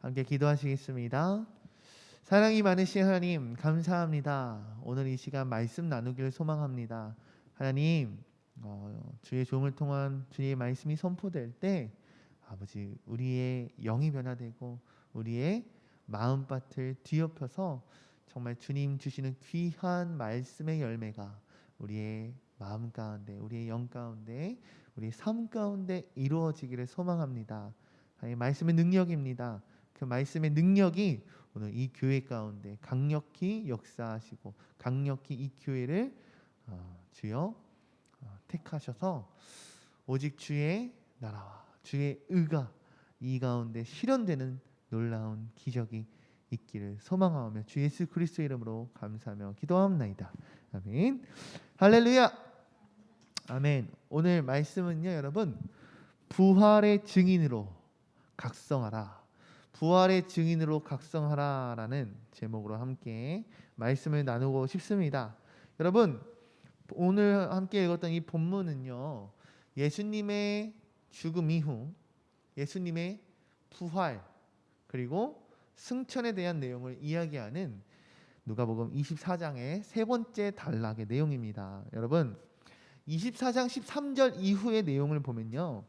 함께 기도하시겠습니다. 사랑이 많으신 하나님 감사합니다. 오늘 이 시간 말씀 나누기를 소망합니다. 하나님 주의 종을 통한 주의 말씀이 선포될 때 아버지 우리의 영이 변화되고 우리의 마음밭을 뒤엎여서 정말 주님 주시는 귀한 말씀의 열매가 우리의 마음 가운데 우리의 영 가운데 우리의 삶 가운데 이루어지기를 소망합니다. 말씀의 능력입니다. 그 말씀의 능력이 오늘 이 교회 가운데 강력히 역사하시고 강력히 이 교회를 주여 택하셔서 오직 주의 나라와 주의 의가 이 가운데 실현되는 놀라운 기적이 있기를 소망하며 주 예수 그리스도의 이름으로 감사하며 기도합나이다. 아멘. 할렐루야. 아멘. 오늘 말씀은요, 여러분, 부활의 증인으로 각성하라. 부활의 증인으로 각성하라라는 제목으로 함께 말씀을 나누고 싶습니다. 여러분, 오늘 함께 읽었던 이 본문은요, 예수님의 죽음 이후 예수님의 부활 그리고 승천에 대한 내용을 이야기하는 누가복음 24장의 세 번째 단락의 내용입니다. 여러분, 24장 13절 이후의 내용을 보면요,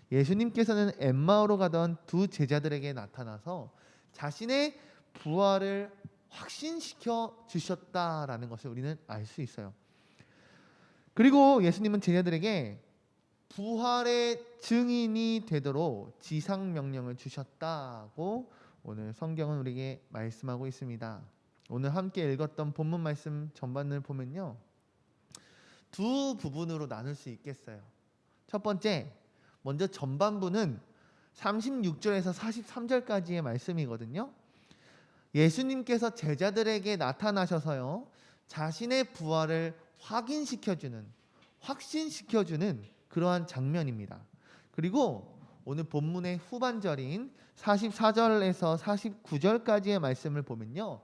예수님께서는 엠마오로 가던 두 제자들에게 나타나서 자신의 부활을 확신시켜 주셨다라는 것을 우리는 알 수 있어요. 그리고 예수님은 제자들에게 부활의 증인이 되도록 지상 명령을 주셨다고 오늘 성경은 우리에게 말씀하고 있습니다. 오늘 함께 읽었던 본문 말씀 전반을 보면요, 두 부분으로 나눌 수 있겠어요. 첫 번째, 먼저 전반부는 36절에서 43절까지의 말씀이거든요. 예수님께서 제자들에게 나타나셔서요, 자신의 부활을 확신시켜주는 그러한 장면입니다. 그리고 오늘 본문의 후반절인 44절에서 49절까지의 말씀을 보면요,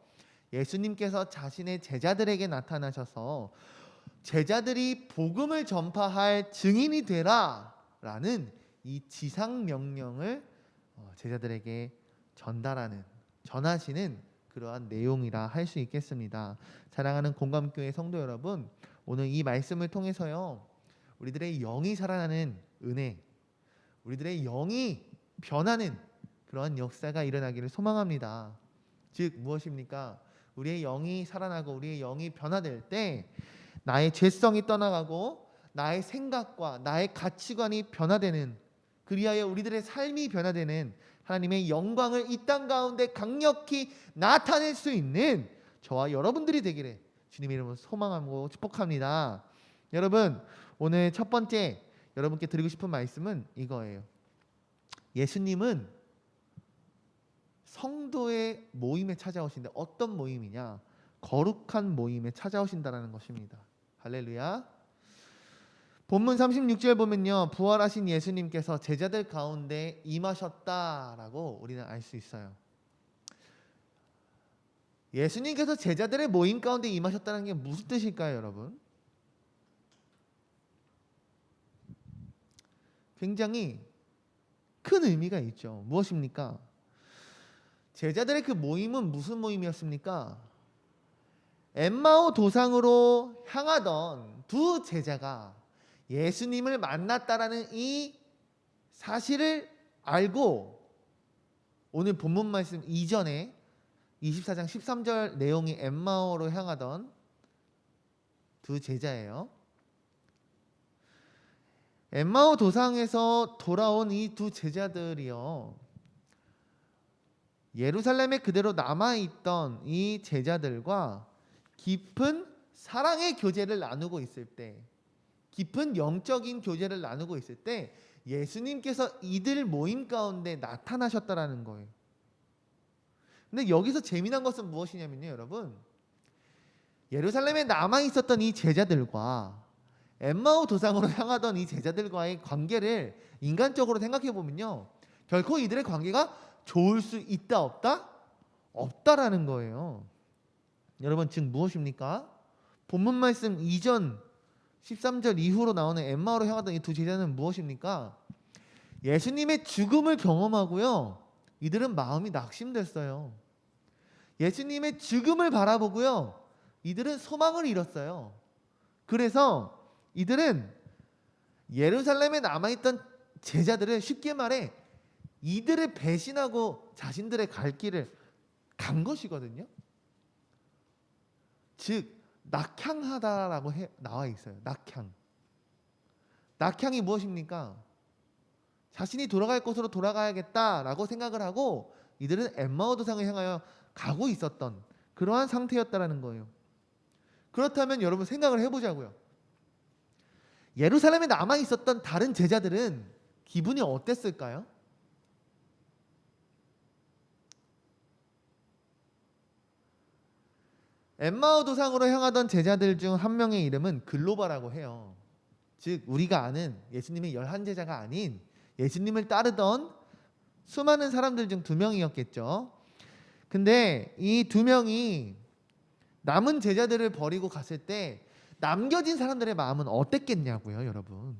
예수님께서 자신의 제자들에게 나타나셔서 제자들이 복음을 전파할 증인이 되라 라는 이 지상 명령을 제자들에게 전하시는 그러한 내용이라 할 수 있겠습니다. 사랑하는 공감교회 성도 여러분, 오늘 이 말씀을 통해서요, 우리들의 영이 살아나는 은혜, 우리들의 영이 변하는 그러한 역사가 일어나기를 소망합니다. 즉 무엇입니까? 우리의 영이 살아나고 우리의 영이 변화될 때 나의 죄성이 떠나가고 나의 생각과 나의 가치관이 변화되는, 그리하여 우리들의 삶이 변화되는 하나님의 영광을 이 땅 가운데 강력히 나타낼 수 있는 저와 여러분들이 되기를 주님의 이름으로 소망하고 축복합니다. 여러분, 오늘 첫 번째 여러분께 드리고 싶은 말씀은 이거예요. 예수님은 성도의 모임에 찾아오신다. 어떤 모임이냐? 거룩한 모임에 찾아오신다는 것입니다. 할렐루야. 본문 36절 보면요, 부활하신 예수님께서 제자들 가운데 임하셨다라고 우리는 알 수 있어요. 예수님께서 제자들의 모임 가운데 임하셨다는 게 무슨 뜻일까요, 여러분? 굉장히 큰 의미가 있죠. 무엇입니까? 제자들의 그 모임은 무슨 모임이었습니까? 엠마오 도상으로 향하던 두 제자가 예수님을 만났다라는 이 사실을 알고 오늘 본문 말씀 이전에 24장 13절 내용이 엠마오로 향하던 두 제자예요. 엠마오 도상에서 돌아온 이 두 제자들이요, 예루살렘에 그대로 남아있던 이 제자들과 깊은 사랑의 교제를 나누고 있을 때, 깊은 영적인 교제를 나누고 있을 때 예수님께서 이들 모임 가운데 나타나셨다라는 거예요. 근데 여기서 재미난 것은 무엇이냐면요, 여러분, 예루살렘에 남아있었던 이 제자들과 엠마오 도상으로 향하던 이 제자들과의 관계를 인간적으로 생각해 보면요, 결코 이들의 관계가 좋을 수 있다 없다? 없다라는 거예요. 여러분, 즉 무엇입니까? 본문 말씀 이전 13절 이후로 나오는 엠마오로 향하던 이 두 제자는 무엇입니까? 예수님의 죽음을 경험하고요, 이들은 마음이 낙심됐어요. 예수님의 죽음을 바라보고요, 이들은 소망을 잃었어요. 그래서 이들은 예루살렘에 남아있던 제자들을, 쉽게 말해 이들을 배신하고 자신들의 갈 길을 간 것이거든요. 즉 낙향하다라고 나와 있어요. 낙향이 무엇입니까? 자신이 돌아갈 곳으로 돌아가야겠다라고 생각을 하고 이들은 엠마오 도상을 향하여 가고 있었던 그러한 상태였다라는 거예요. 그렇다면 여러분 생각을 해보자고요. 예루살렘에 남아 있었던 다른 제자들은 기분이 어땠을까요? 엠마오 도상으로 향하던 제자들 중 한 명의 이름은 글로바라고 해요. 즉 우리가 아는 예수님의 11제자가 아닌 예수님을 따르던 수많은 사람들 중 2명이었겠죠. 근데 이 2명이 남은 제자들을 버리고 갔을 때 남겨진 사람들의 마음은 어땠겠냐고요, 여러분.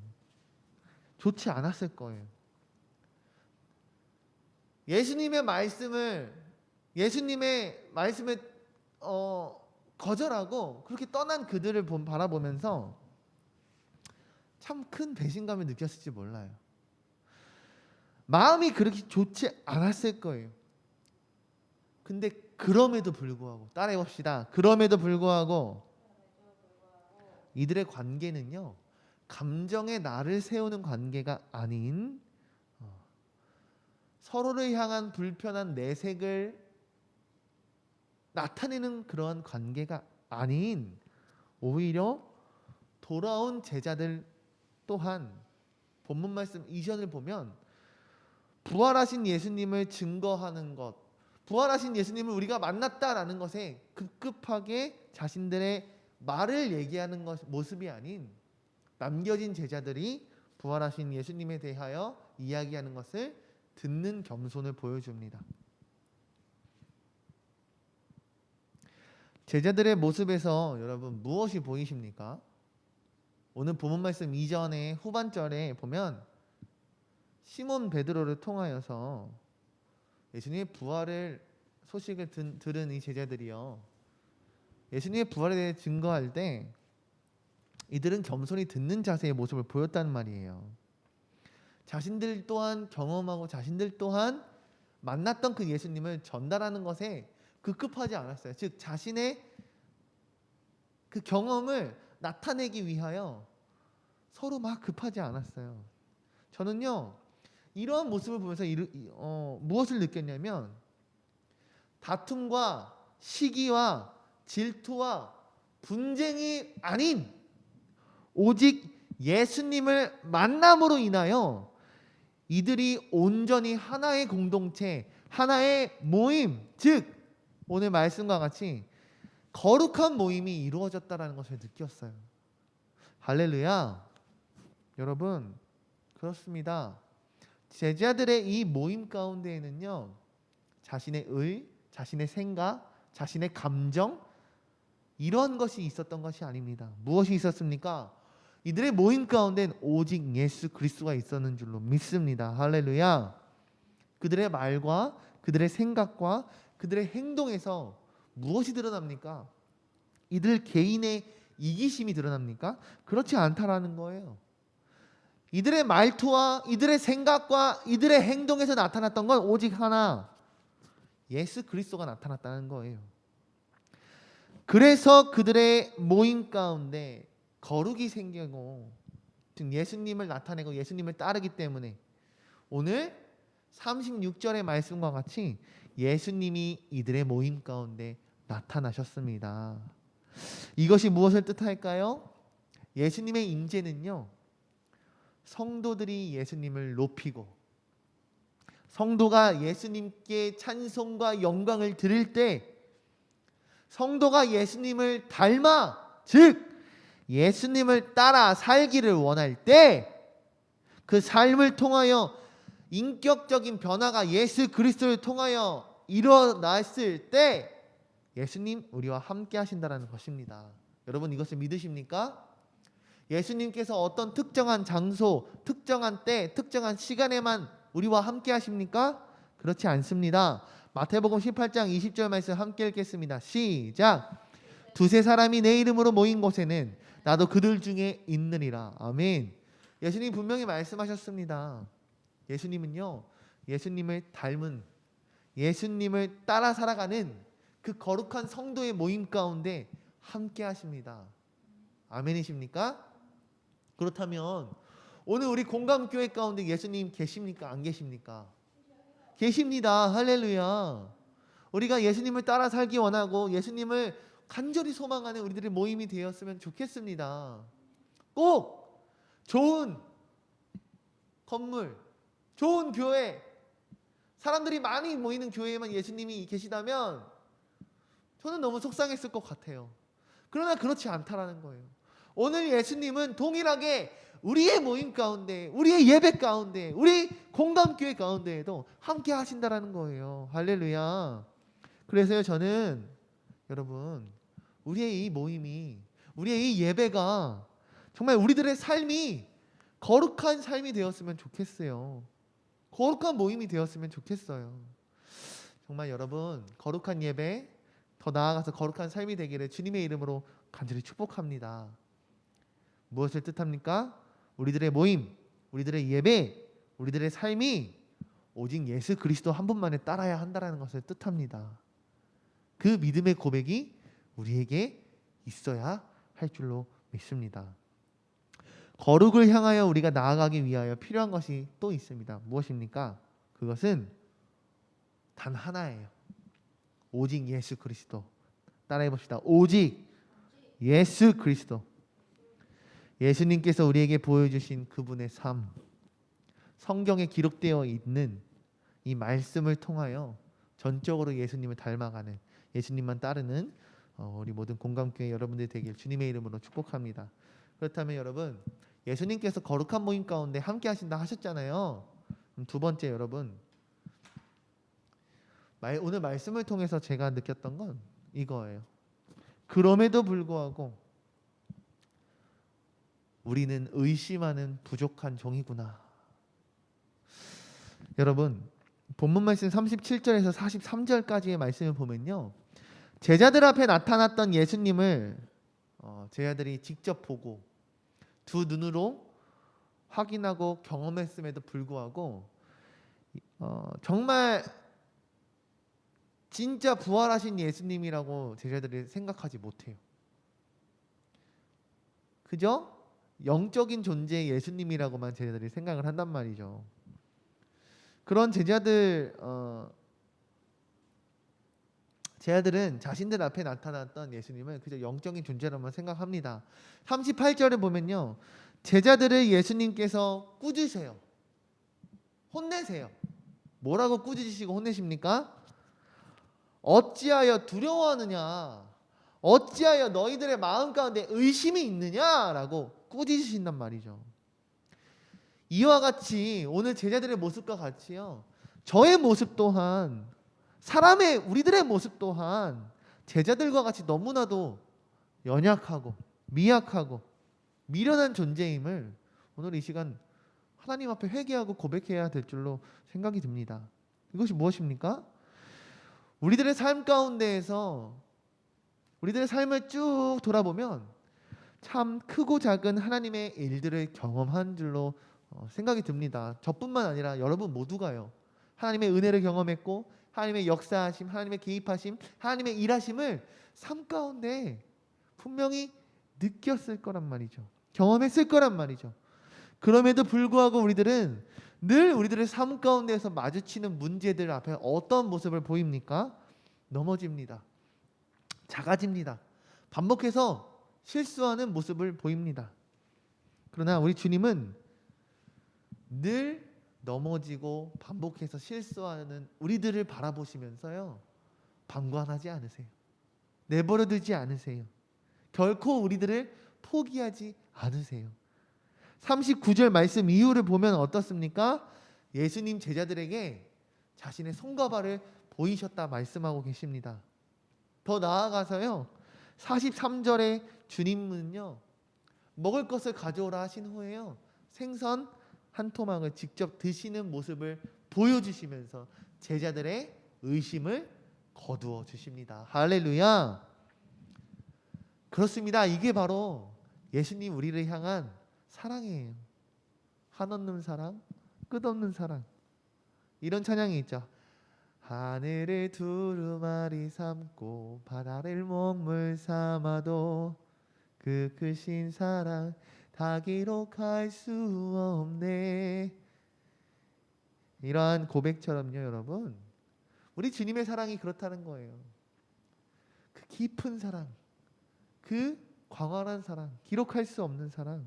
좋지 않았을 거예요. 예수님의 말씀을 거절하고 그렇게 떠난 그들을 바라보면서 참 큰 배신감을 느꼈을지 몰라요. 마음이 그렇게 좋지 않았을 거예요. 근데 그럼에도 불구하고, 따라해봅시다. 그럼에도 불구하고 이들의 관계는요, 감정의 날을 세우는 관계가 아닌 서로를 향한 불편한 내색을 나타내는 그러한 관계가 아닌, 오히려 돌아온 제자들 또한 본문 말씀 이전을 보면 부활하신 예수님을 증거하는 것, 부활하신 예수님을 우리가 만났다라는 것에 급급하게 자신들의 말을 얘기하는 모습이 아닌, 남겨진 제자들이 부활하신 예수님에 대하여 이야기하는 것을 듣는 겸손을 보여줍니다. 제자들의 모습에서 여러분 무엇이 보이십니까? 오늘 본문 말씀 이전에 후반절에 보면 시몬 베드로를 통하여서 예수님의 부활을 소식을 들은 이 제자들이요, 예수님의 부활에 대해 증거할 때 이들은 겸손히 듣는 자세의 모습을 보였다는 말이에요. 자신들 또한 경험하고 자신들 또한 만났던 그 예수님을 전달하는 것에 급급하지 않았어요. 즉 자신의 그 경험을 나타내기 위하여 서로 막 급하지 않았어요. 저는요, 이러한 모습을 보면서 무엇을 느꼈냐면, 다툼과 시기와 질투와 분쟁이 아닌 오직 예수님을 만남으로 인하여 이들이 온전히 하나의 공동체, 하나의 모임, 즉 오늘 말씀과 같이 거룩한 모임이 이루어졌다라는 것을 느꼈어요. 할렐루야. 여러분, 그렇습니다. 제자들의 이 모임 가운데에는요, 자신의 의, 자신의 생각, 자신의 감정, 이런 것이 있었던 것이 아닙니다. 무엇이 있었습니까? 이들의 모임 가운데는 오직 예수 그리스도가 있었는 줄로 믿습니다. 할렐루야. 그들의 말과 그들의 생각과 그들의 행동에서 무엇이 드러납니까? 이들 개인의 이기심이 드러납니까? 그렇지 않다라는 거예요. 이들의 말투와 이들의 생각과 이들의 행동에서 나타났던 건 오직 하나, 예수 그리스도가 나타났다는 거예요. 그래서 그들의 모임 가운데 거룩이 생기고, 즉 예수님을 나타내고 예수님을 따르기 때문에 오늘 36절의 말씀과 같이 예수님이 이들의 모임 가운데 나타나셨습니다. 이것이 무엇을 뜻할까요? 예수님의 임재는요, 성도들이 예수님을 높이고 성도가 예수님께 찬송과 영광을 드릴 때, 성도가 예수님을 닮아, 즉 예수님을 따라 살기를 원할 때, 그 삶을 통하여 인격적인 변화가 예수 그리스도를 통하여 일어났을 때 예수님 우리와 함께 하신다는 것입니다. 여러분, 이것을 믿으십니까? 예수님께서 어떤 특정한 장소, 특정한 때, 특정한 시간에만 우리와 함께 하십니까? 그렇지 않습니다. 마태복음 18장 20절 말씀 함께 읽겠습니다. 시작. 두세 사람이 내 이름으로 모인 곳에는 나도 그들 중에 있느니라. 아멘. 예수님 분명히 말씀하셨습니다. 예수님은요, 예수님을 닮은, 예수님을 따라 살아가는 그 거룩한 성도의 모임 가운데 함께 하십니다. 아멘이십니까? 그렇다면 오늘 우리 공감교회 가운데 예수님 계십니까? 안 계십니까? 계십니다. 할렐루야. 우리가 예수님을 따라 살기 원하고 예수님을 간절히 소망하는 우리들의 모임이 되었으면 좋겠습니다. 꼭 좋은 건물, 좋은 교회, 사람들이 많이 모이는 교회에만 예수님이 계시다면 저는 너무 속상했을 것 같아요. 그러나 그렇지 않다라는 거예요. 오늘 예수님은 동일하게 우리의 모임 가운데, 우리의 예배 가운데, 우리 공감교회 가운데에도 함께 하신다라는 거예요. 할렐루야. 그래서요, 저는 여러분, 우리의 이 모임이, 우리의 이 예배가 정말 우리들의 삶이 거룩한 삶이 되었으면 좋겠어요. 거룩한 모임이 되었으면 좋겠어요. 정말 여러분, 거룩한 예배, 더 나아가서 거룩한 삶이 되기를 주님의 이름으로 간절히 축복합니다. 무엇을 뜻합니까? 우리들의 모임, 우리들의 예배, 우리들의 삶이 오직 예수 그리스도 한 분만에 따라야 한다는 것을 뜻합니다. 그 믿음의 고백이 우리에게 있어야 할 줄로 믿습니다. 거룩을 향하여 우리가 나아가기 위하여 필요한 것이 또 있습니다. 무엇입니까? 그것은 단 하나예요. 오직 예수 그리스도. 따라해 봅시다. 오직 예수 그리스도. 예수님께서 우리에게 보여주신 그분의 삶, 성경에 기록되어 있는 이 말씀을 통하여 전적으로 예수님을 닮아가는, 예수님만 따르는 우리 모든 공감교회 여러분들 되길 주님의 이름으로 축복합니다. 그렇다면 여러분, 예수님께서 거룩한 모임 가운데 함께 하신다 하셨잖아요. 두 번째, 여러분, 오늘 말씀을 통해서 제가 느꼈던 건 이거예요. 그럼에도 불구하고 우리는 의심하는 부족한 종이구나. 여러분, 본문 말씀 37절에서 43절까지의 말씀을 보면요, 제자들 앞에 나타났던 예수님을 제자들이 직접 보고 두 눈으로 확인하고 경험했음에도 불구하고 정말 진짜 부활하신 예수님이라고 제자들이 생각하지 못해요. 그죠? 영적인 존재의 예수님이라고만 제자들이 생각을 한단 말이죠. 그런 제자들은 자신들 앞에 나타났던 예수님을 그저 영적인 존재로만 생각합니다. 38절에 보면요, 제자들을 예수님께서 꾸짖으세요. 혼내세요. 뭐라고 꾸짖으시고 혼내십니까? 어찌하여 두려워하느냐? 어찌하여 너희들의 마음 가운데 의심이 있느냐라고 꾸짖으신단 말이죠. 이와 같이 오늘 제자들의 모습과 같이요, 저의 모습 또한, 우리들의 모습 또한 제자들과 같이 너무나도 연약하고 미약하고 미련한 존재임을 오늘 이 시간 하나님 앞에 회개하고 고백해야 될 줄로 생각이 듭니다. 이것이 무엇입니까? 우리들의 삶 가운데에서 우리들의 삶을 쭉 돌아보면 참 크고 작은 하나님의 일들을 경험한 줄로 생각이 듭니다. 저뿐만 아니라 여러분 모두가요, 하나님의 은혜를 경험했고 하나님의 역사하심, 하나님의 개입하심, 하나님의 일하심을 삶 가운데 분명히 느꼈을 거란 말이죠. 경험했을 거란 말이죠. 그럼에도 불구하고 우리들은 늘 우리들의 삶 가운데에서 마주치는 문제들 앞에 어떤 모습을 보입니까? 넘어집니다. 작아집니다. 반복해서 실수하는 모습을 보입니다. 그러나 우리 주님은 늘 넘어지고 반복해서 실수하는 우리들을 바라보시면서요, 방관하지 않으세요. 내버려 두지 않으세요. 결코 우리들을 포기하지 않으세요. 39절 말씀 이후를 보면 어떻습니까? 예수님 제자들에게 자신의 손과 발을 보이셨다 말씀하고 계십니다. 더 나아가서요, 43절에 주님은요, 먹을 것을 가져오라 하신 후에요, 생선 한 토막을 직접 드시는 모습을 보여주시면서 제자들의 의심을 거두어 주십니다. 할렐루야. 그렇습니다. 이게 바로 예수님 우리를 향한 사랑이에요. 한없는 사랑, 끝없는 사랑. 이런 찬양이 있죠. 하늘을 두루마리 삼고 바다를 먹물 삼아도 그 크신 사랑 다 기록할 수 없네. 이러한 고백처럼요, 여러분, 우리 주님의 사랑이 그렇다는 거예요. 그 깊은 사랑, 그 광활한 사랑, 기록할 수 없는 사랑.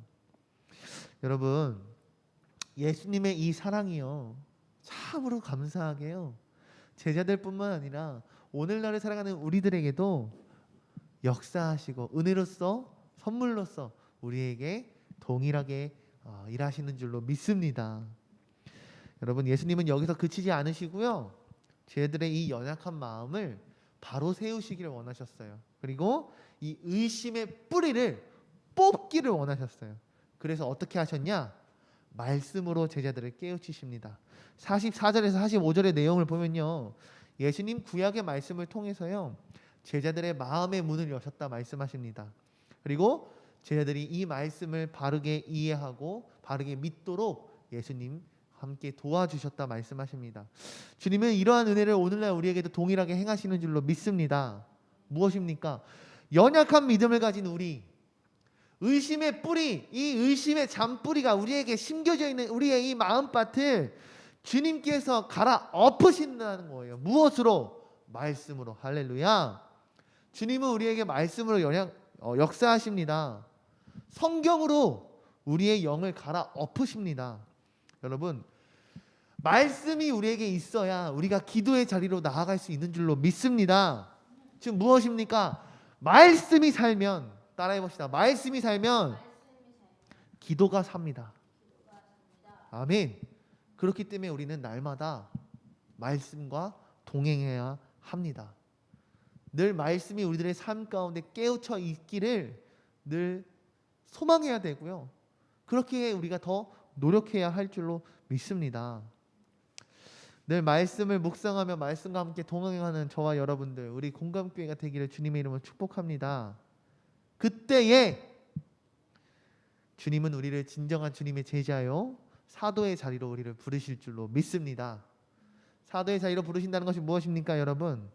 여러분, 예수님의 이 사랑이요, 참으로 감사하게요, 제자들뿐만 아니라 오늘날을 살아가는 우리들에게도 역사하시고 은혜로서, 선물로서 우리에게 동일하게 일하시는 줄로 믿습니다. 여러분, 예수님은 여기서 그치지 않으시고요, 제자들의 이 연약한 마음을 바로 세우시기를 원하셨어요. 그리고 이 의심의 뿌리를 뽑기를 원하셨어요. 그래서 어떻게 하셨냐? 말씀으로 제자들을 깨우치십니다. 44절에서 45절의 내용을 보면요, 예수님 구약의 말씀을 통해서요, 제자들의 마음의 문을 여셨다 말씀하십니다. 그리고 제자들이 이 말씀을 바르게 이해하고 바르게 믿도록 예수님 함께 도와주셨다 말씀하십니다. 주님은 이러한 은혜를 오늘날 우리에게도 동일하게 행하시는 줄로 믿습니다. 무엇입니까? 연약한 믿음을 가진 우리, 의심의 뿌리, 이 의심의 잔뿌리가 우리에게 심겨져 있는 우리의 이 마음밭을 주님께서 갈아 엎으신다는 거예요. 무엇으로? 말씀으로. 할렐루야. 주님은 우리에게 말씀으로 역사하십니다. 성경으로 우리의 영을 갈아 엎으십니다. 여러분, 말씀이 우리에게 있어야 우리가 기도의 자리로 나아갈 수 있는 줄로 믿습니다. 지금 무엇입니까? 말씀이 살면, 따라해 봅시다. 말씀이 살면 기도가 삽니다. 아멘. 그렇기 때문에 우리는 날마다 말씀과 동행해야 합니다. 늘 말씀이 우리들의 삶 가운데 깨우쳐 있기를 늘 소망해야 되고요, 그렇게 우리가 더 노력해야 할 줄로 믿습니다. 늘 말씀을 묵상하며 말씀과 함께 동행하는 저와 여러분들, 우리 공감교회가 되기를 주님의 이름으로 축복합니다. 그때에 주님은 우리를 진정한 주님의 제자요, 사도의 자리로 우리를 부르실 줄로 믿습니다. 사도의 자리로 부르신다는 것이 무엇입니까, 여러분?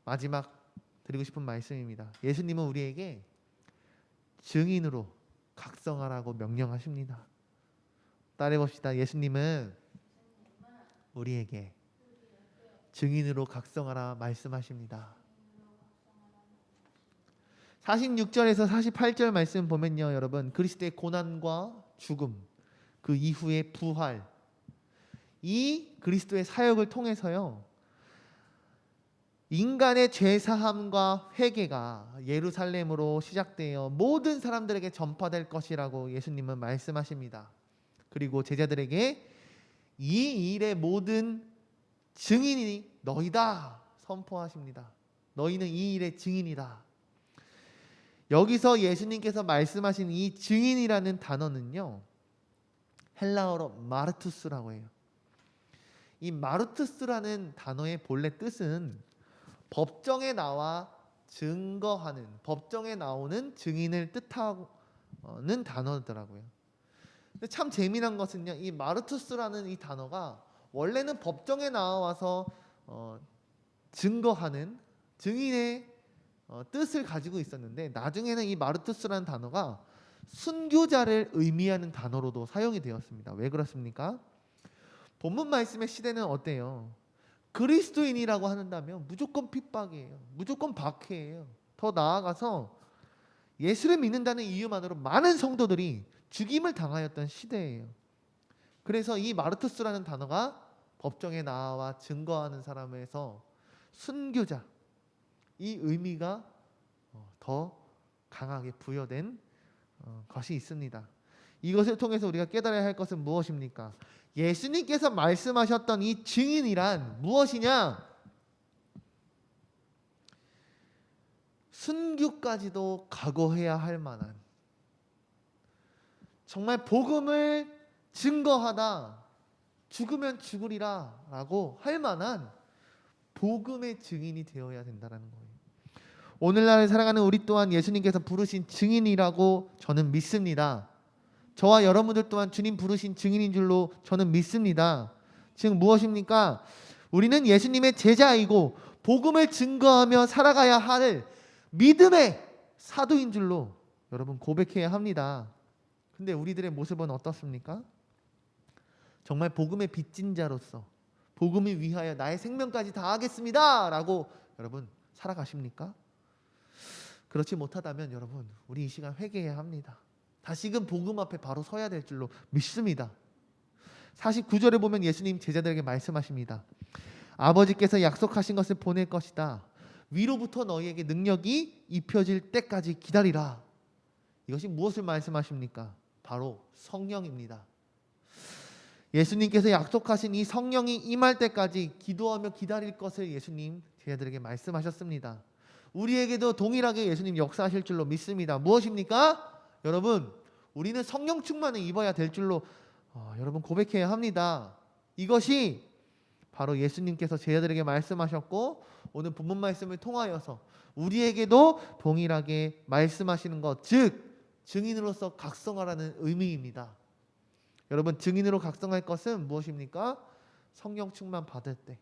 마지막 드리고 싶은 말씀입니다. 예수님은 우리에게 증인으로 각성하라고 명령하십니다. 따라해 봅시다. 예수님은 우리에게 증인으로 각성하라 말씀하십니다. 46절에서 48절 말씀 보면요, 여러분, 그리스도의 고난과 죽음, 그 이후의 부활, 이 그리스도의 사역을 통해서요, 인간의 죄사함과 회개가 예루살렘으로 시작되어 모든 사람들에게 전파될 것이라고 예수님은 말씀하십니다. 그리고 제자들에게 이 일의 모든 증인이 너희다 선포하십니다. 너희는 이 일의 증인이다. 여기서 예수님께서 말씀하신 이 증인이라는 단어는요, 헬라어로 마르투스라고 해요. 이 마르투스라는 단어의 본래 뜻은 법정에 나와 증거하는, 법정에 나오는 증인을 뜻하는 단어더라고요. 근데 참 재미난 것은요, 이 마르투스라는 이 단어가 원래는 법정에 나와서 증거하는 증인의 뜻을 가지고 있었는데, 나중에는 이 마르투스라는 단어가 순교자를 의미하는 단어로도 사용이 되었습니다. 왜 그렇습니까? 본문 말씀의 시대는 어때요? 그리스도인이라고 한다면 무조건 핍박이에요. 무조건 박해예요. 더 나아가서 예수를 믿는다는 이유만으로 많은 성도들이 죽임을 당하였던 시대예요. 그래서 이 마르투스라는 단어가 법정에 나와 증거하는 사람에서 순교자, 이 의미가 더 강하게 부여된 것이 있습니다. 이것을 통해서 우리가 깨달아야 할 것은 무엇입니까? 예수님께서 말씀하셨던 이 증인이란 무엇이냐? 순교까지도 각오해야 할 만한, 정말 복음을 증거하다 죽으면 죽으리라 라고 할 만한 복음의 증인이 되어야 된다는 거예요. 오늘날을 살아가는 우리 또한 예수님께서 부르신 증인이라고 저는 믿습니다. 저와 여러분들 또한 주님 부르신 증인인 줄로 저는 믿습니다. 즉 무엇입니까? 우리는 예수님의 제자이고 복음을 증거하며 살아가야 할 믿음의 사도인 줄로 여러분 고백해야 합니다. 근데 우리들의 모습은 어떻습니까? 정말 복음의 빚진 자로서 복음을 위하여 나의 생명까지 다하겠습니다 라고 여러분 살아가십니까? 그렇지 못하다면 여러분 우리 이 시간 회개해야 합니다. 다시금 복음 앞에 바로 서야 될 줄로 믿습니다. 49절에 보면 예수님 제자들에게 말씀하십니다. 아버지께서 약속하신 것을 보낼 것이다. 위로부터 너희에게 능력이 입혀질 때까지 기다리라. 이것이 무엇을 말씀하십니까? 바로 성령입니다. 예수님께서 약속하신 이 성령이 임할 때까지 기도하며 기다릴 것을 예수님 제자들에게 말씀하셨습니다. 우리에게도 동일하게 예수님 역사하실 줄로 믿습니다. 무엇입니까? 여러분 우리는 성령 충만을 입어야 될 줄로 여러분 고백해야 합니다. 이것이 바로 예수님께서 제자들에게 말씀하셨고 오늘 본문 말씀을 통하여서 우리에게도 동일하게 말씀하시는 것, 즉 증인으로서 각성하라는 의미입니다. 여러분 증인으로 각성할 것은 무엇입니까? 성령 충만 받을 때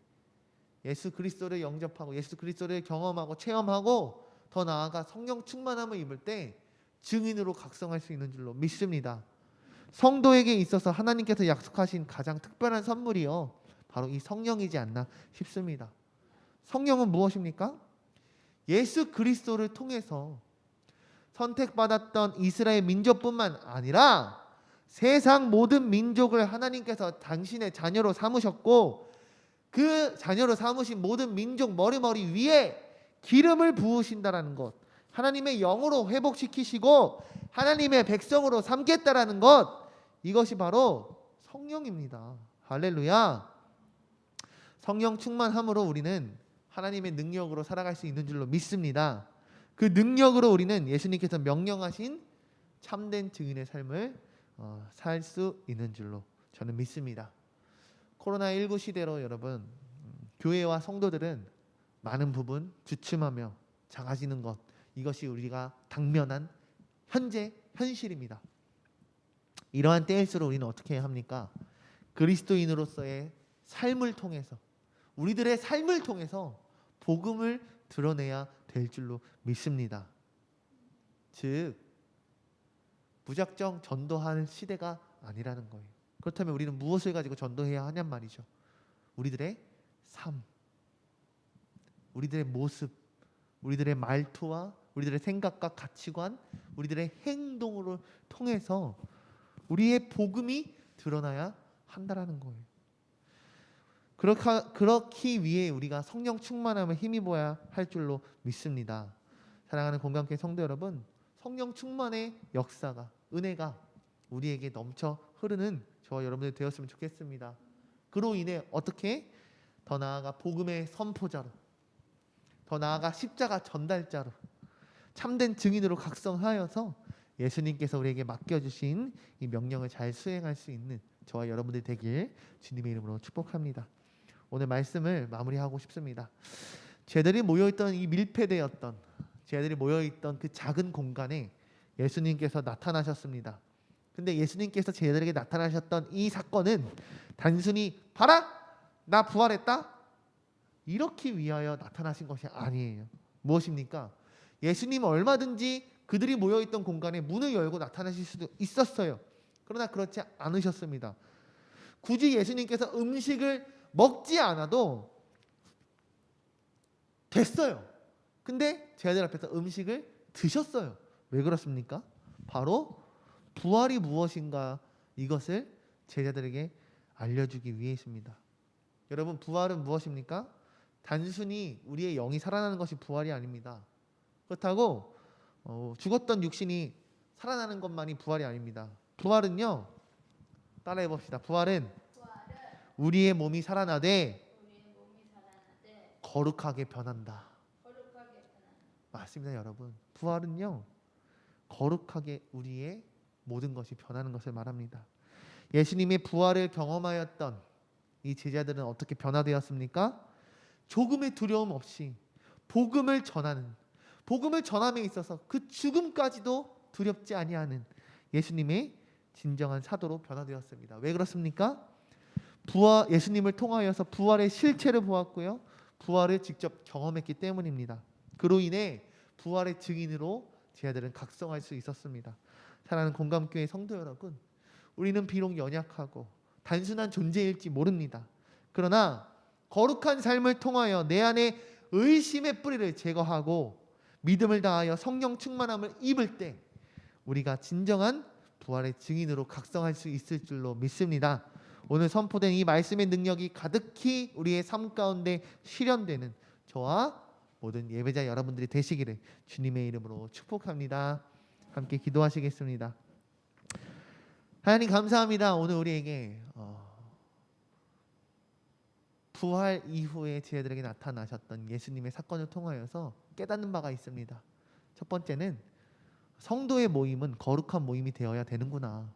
예수 그리스도를 영접하고 예수 그리스도를 경험하고 체험하고 더 나아가 성령 충만함을 입을 때 증인으로 각성할 수 있는 줄로 믿습니다. 성도에게 있어서 하나님께서 약속하신 가장 특별한 선물이요 바로 이 성령이지 않나 싶습니다. 성령은 무엇입니까? 예수 그리스도를 통해서 선택받았던 이스라엘 민족뿐만 아니라 세상 모든 민족을 하나님께서 당신의 자녀로 삼으셨고 그 자녀로 삼으신 모든 민족 머리머리 위에 기름을 부으신다라는 것, 하나님의 영으로 회복시키시고 하나님의 백성으로 삼겠다라는 것, 이것이 바로 성령입니다. 할렐루야. 성령 충만함으로 우리는 하나님의 능력으로 살아갈 수 있는 줄로 믿습니다. 그 능력으로 우리는 예수님께서 명령하신 참된 증인의 삶을 살 수 있는 줄로 저는 믿습니다. 코로나19 시대로 여러분 교회와 성도들은 많은 부분 주춤하며 작아지는 것, 이것이 우리가 당면한 현재 현실입니다. 이러한 때일수록 우리는 어떻게 해야 합니까? 그리스도인으로서의 삶을 통해서 우리들의 삶을 통해서 복음을 드러내야 될 줄로 믿습니다. 즉 무작정 전도할 시대가 아니라는 거예요. 그렇다면 우리는 무엇을 가지고 전도해야 하냔 말이죠. 우리들의 삶, 우리들의 모습, 우리들의 말투와 우리들의 생각과 가치관, 우리들의 행동을 통해서 우리의 복음이 드러나야 한다라는 거예요. 그렇기 위해 우리가 성령 충만함을 힘입어야 할 줄로 믿습니다. 사랑하는 공감교회 성도 여러분, 성령 충만의 역사가, 은혜가 우리에게 넘쳐 흐르는 저와 여러분들 되었으면 좋겠습니다. 그로 인해 어떻게 더 나아가 복음의 선포자로, 더 나아가 십자가 전달자로, 참된 증인으로 각성하여서 예수님께서 우리에게 맡겨주신 이 명령을 잘 수행할 수 있는 저와 여러분들 되길 주님의 이름으로 축복합니다. 오늘 말씀을 마무리하고 싶습니다. 쟤들이 모여있던 이 밀폐되었던, 쟤들이 모여있던 그 작은 공간에 예수님께서 나타나셨습니다. 근데 예수님께서 쟤들에게 나타나셨던 이 사건은 단순히 봐라! 나 부활했다? 이렇게 위하여 나타나신 것이 아니에요. 무엇입니까? 예수님은 얼마든지 그들이 모여있던 공간에 문을 열고 나타나실 수도 있었어요. 그러나 그렇지 않으셨습니다. 굳이 예수님께서 음식을 먹지 않아도 됐어요. 근데 제자들 앞에서 음식을 드셨어요. 왜 그렇습니까? 바로 부활이 무엇인가 이것을 제자들에게 알려주기 위해입니다. 여러분, 부활은 무엇입니까? 단순히 우리의 영이 살아나는 것이 부활이 아닙니다. 그렇다고 죽었던 육신이 살아나는 것만이 부활이 아닙니다. 부활은요, 따라해 봅시다. 부활은 우리의 몸이 살아나되 거룩하게 변한다. 맞습니다, 여러분. 부활은요, 거룩하게 우리의 모든 것이 변하는 것을 말합니다. 예수님의 부활을 경험하였던 이 제자들은 어떻게 변화되었습니까? 조금의 두려움 없이 복음을 전하는, 복음을 전함에 있어서 그 죽음까지도 두렵지 아니하는 예수님의 진정한 사도로 변화되었습니다. 왜 그렇습니까? 예수님을 통하여서 부활의 실체를 보았고요, 부활을 직접 경험했기 때문입니다. 그로 인해 부활의 증인으로 제자들은 각성할 수 있었습니다. 사랑하는 공감교회 성도 여러분, 우리는 비록 연약하고 단순한 존재일지 모릅니다. 그러나 거룩한 삶을 통하여 내 안에 의심의 뿌리를 제거하고 믿음을 다하여 성령 충만함을 입을 때 우리가 진정한 부활의 증인으로 각성할 수 있을 줄로 믿습니다. 오늘 선포된 이 말씀의 능력이 가득히 우리의 삶 가운데 실현되는 저와 모든 예배자 여러분들이 되시기를 주님의 이름으로 축복합니다. 함께 기도하시겠습니다. 하나님 감사합니다. 오늘 우리에게 부활 이후에 제자들에게 나타나셨던 예수님의 사건을 통하여서 깨닫는 바가 있습니다. 첫 번째는 성도의 모임은 거룩한 모임이 되어야 되는구나.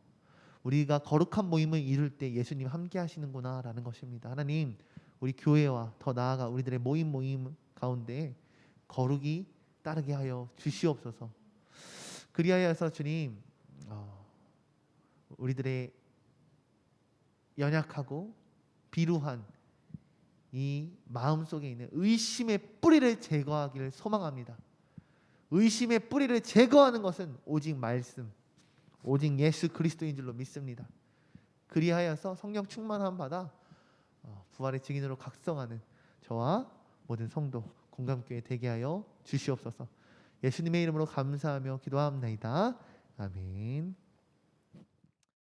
우리가 거룩한 모임을 이룰 때 예수님 함께 하시는구나 라는 것입니다. 하나님, 우리 교회와 더 나아가 우리들의 모임 가운데 거룩이 따르게 하여 주시옵소서. 그리하여서 주님, 우리들의 연약하고 비루한 이 마음속에 있는 의심의 뿌리를 제거하기를 소망합니다. 의심의 뿌리를 제거하는 것은 오직 말씀, 오직 예수 그리스도인 줄로 믿습니다. 그리하여서 성령 충만함 받아 부활의 증인으로 각성하는 저와 모든 성도 공감교회 되게 하여 주시옵소서. 예수님의 이름으로 감사하며 기도합니다. 아멘.